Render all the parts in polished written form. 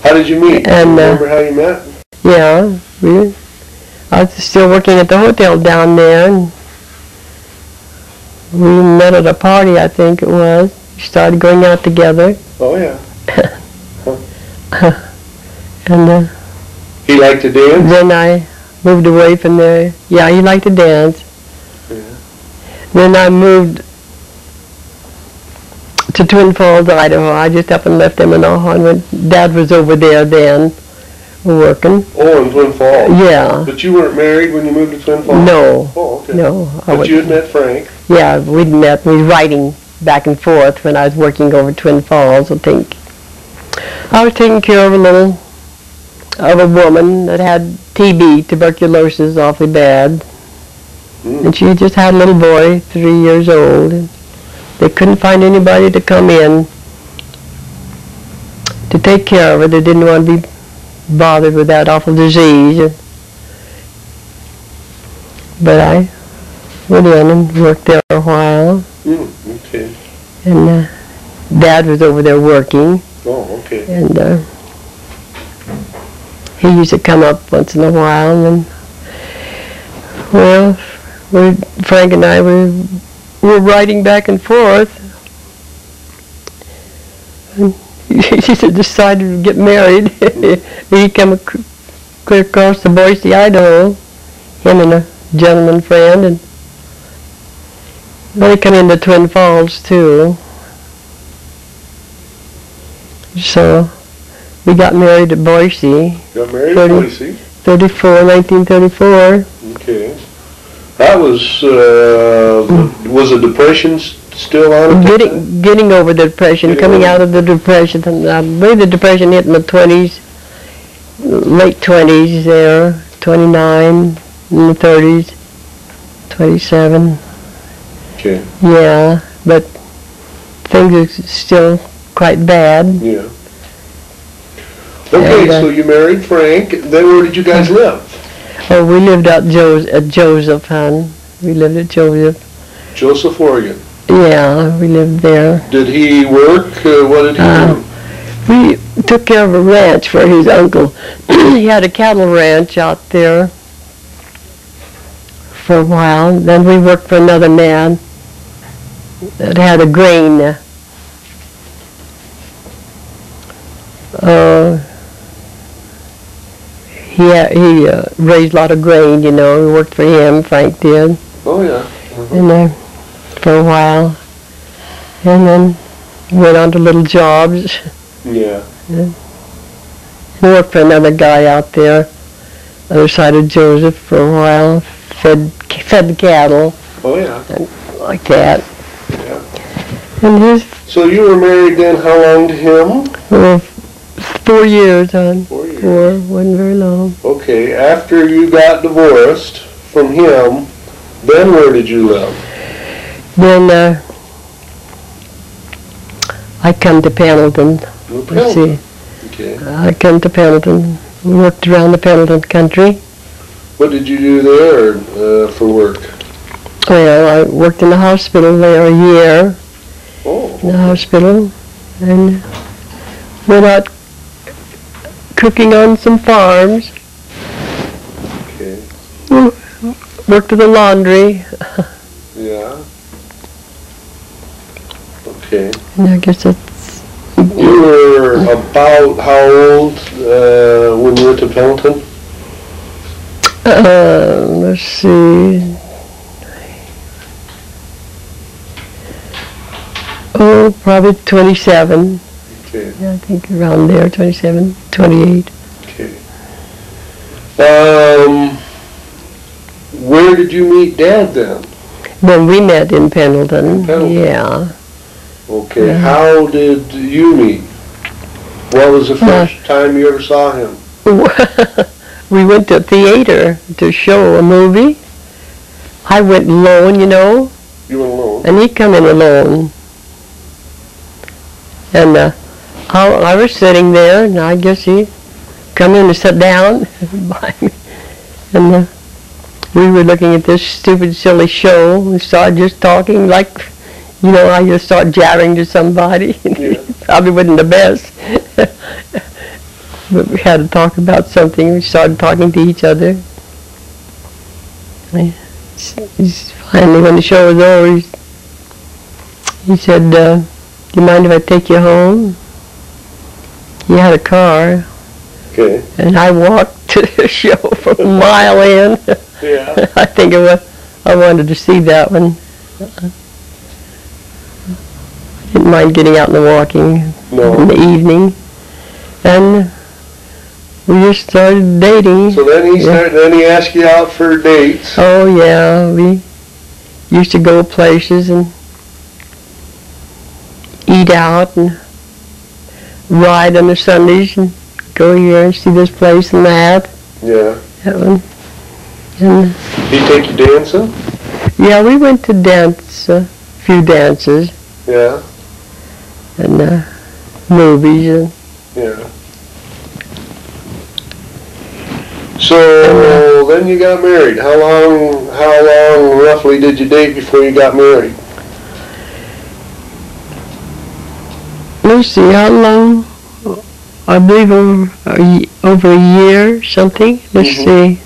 How did you meet? And, do you remember how you met? Yeah, I was still working at the hotel down there, and we met at a party, I think it was. We started going out together. Oh, yeah. And he liked to dance? Then I moved away from there. Yeah, he liked to dance. Yeah. Then I moved to Twin Falls, Idaho. I just up and left Omaha, and when Dad was over there then, working. Oh, in Twin Falls? Yeah. But you weren't married when you moved to Twin Falls? No. Oh, okay. No. But you had met Frank? Yeah, we'd met. We were riding back and forth when I was working over Twin Falls. I was taking care of a woman that had TB, tuberculosis, awfully bad. And she had just had a little boy, 3 years old. And they couldn't find anybody to come in to take care of her. They didn't want to be bothered with that awful disease. But I went in and worked there a while. Okay. And Dad was over there working. Oh, okay. And he used to come up once in a while. And then, well, Frank and I were riding back and forth. And he decided to get married. He came clear across the Boise, Idaho, him and a gentleman friend, and they come into Twin Falls too. So we got married at Boise. Got married at Boise? 1934. Okay. That was the Depression still on? Getting over the Depression, coming out of the Depression. And I believe the Depression hit in the 20s, late 20s there, 29, in the 30s, 27. Okay. Yeah, but things are still quite bad. Yeah. Okay, so you married Frank. Then where did you guys live? Oh, we lived out at Joseph, hon. We lived at Joseph. Joseph, Oregon. Yeah, we lived there. Did he work? What did he do? We took care of a ranch for his uncle. He had a cattle ranch out there for a while. Then we worked for another man that had a grain. He raised a lot of grain, you know. We worked for him, Frank did. Oh, yeah. And for a while. And then went on to little jobs. Yeah. And worked for another guy out there, other side of Joseph for a while. Fed the cattle. Oh, yeah. And like that. Yeah. And so you were married then how long to him? 4 years, hon. 4 years. 4, wasn't very long. Okay, after you got divorced from him, then where did you live? Then I come to Pendleton. Let's see. Okay. I come to Pendleton. Worked around the Pendleton country. What did you do there for work? Well, I worked in the hospital there a year. Oh. In the hospital. And went out cooking on some farms. Okay. Worked at the laundry. Yeah. Okay. And I guess that's... You were about how old when you went to Pendleton? Let's see. Oh, probably 27. Okay. Yeah, I think around there, 27, 28. Okay. Where did you meet Dad then? When we met in Pendleton. In Pendleton. Yeah. Okay. Yeah. How did you meet? What was the first time you ever saw him? We went to a theater to show a movie. I went alone, you know. You went alone? And he come in alone. And I was sitting there, and I guess he come in and sat down by me. And we were looking at this stupid, silly show. We started just talking like, you know, I just start jabbering to somebody. Yeah. Probably wasn't the best. But we had to talk about something. We started talking to each other. Finally, when the show was over, he said, do you mind if I take you home? He had a car. Okay. And I walked to the show from a mile in. Yeah. I think I wanted to see that one. I didn't mind getting out and walking in the evening. And we just started dating. So then he asked you out for dates. Oh yeah, we used to go places and eat out and ride on the Sundays and go here and see this place and that. Yeah. That one. And Did he take you dancing? yeah, we went to dance, a few dances. Yeah. And movies. Yeah. So then you got married. How long roughly did you date before you got married? Let's see, how long? I believe over a year, something. Let's see,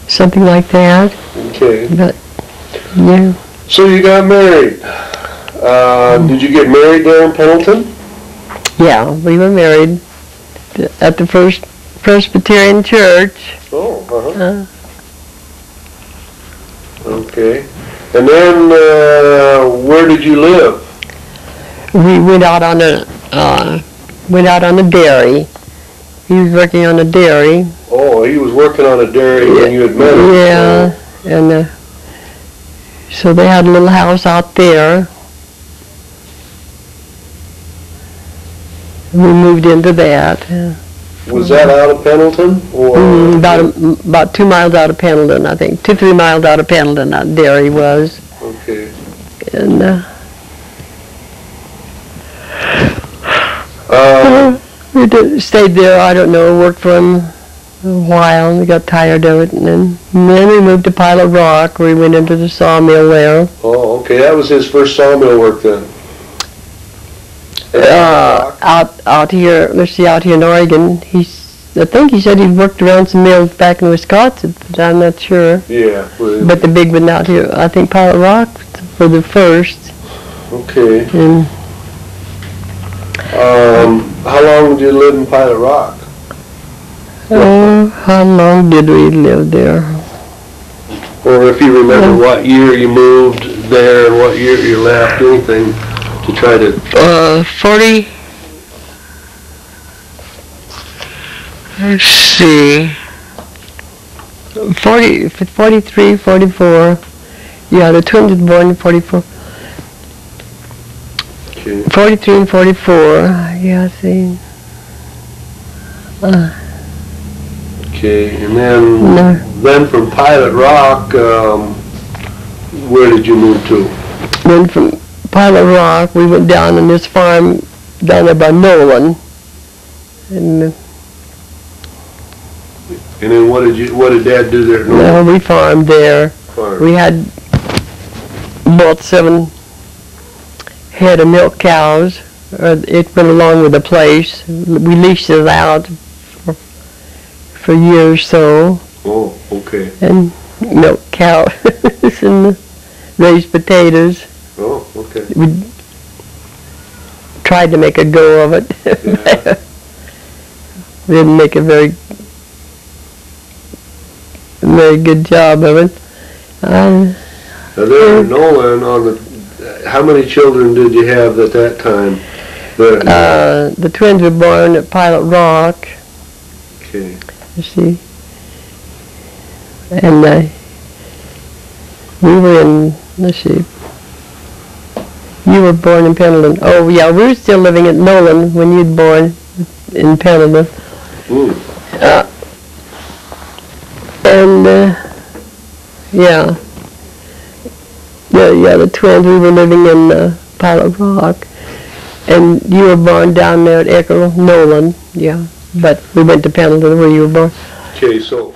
something like that. Okay. But yeah. So you got married. Did you get married there in Pendleton? Yeah, we were married at the First Presbyterian Church. Oh, okay. And then where did you live? We went out on a dairy. He was working on a dairy. Oh, he was working on a dairy when you had met him. Yeah, and so they had a little house out there. We moved into that. Was that out of Pendleton? Or about 2 miles out of Pendleton, I think. 2-3 miles out of Pendleton, that dairy was. Okay. And we stayed there, I don't know, worked for him a while, and we got tired of it, and then we moved to Pilot Rock, where we went into the sawmill there. Oh, okay, that was his first sawmill work then. Out here, let's see, out here in Oregon, I think he said he'd worked around some mills back in Wisconsin, but I'm not sure. Yeah. But the big one out here, I think Pilot Rock for the first. Okay. And how long did you live in Pilot Rock? how long did we live there? Or if you remember what year you moved there and what year you left, anything to try to... 40... Let's see... 43, 44... Yeah, the twins were born in 44. Okay. 43 and 44, yeah, I see. Okay, and then from Pilot Rock, where did you move to? Then from Pilot Rock, we went down on this farm down there by Nolan. And then what did Dad do there? well, we farmed there. Farm. We had bought 7 head of milk cows. It went along with the place. We leased it out for a year or so. Oh, okay. And milk cows and raised potatoes. Oh, okay. We tried to make a go of it. Yeah. We didn't make a very good job of it. Now there in Nolan, how many children did you have at that time? The twins were born at Pilot Rock. Okay. You see. And we were in, let's see. You were born in Pendleton. Oh, yeah, we were still living at Nolan when you'd born in Pendleton. And, yeah. Yeah, the twins, we were living in Pilot Rock. And you were born down there at Eckerl, Nolan, yeah. But we went to Pendleton where you were born. Okay, so...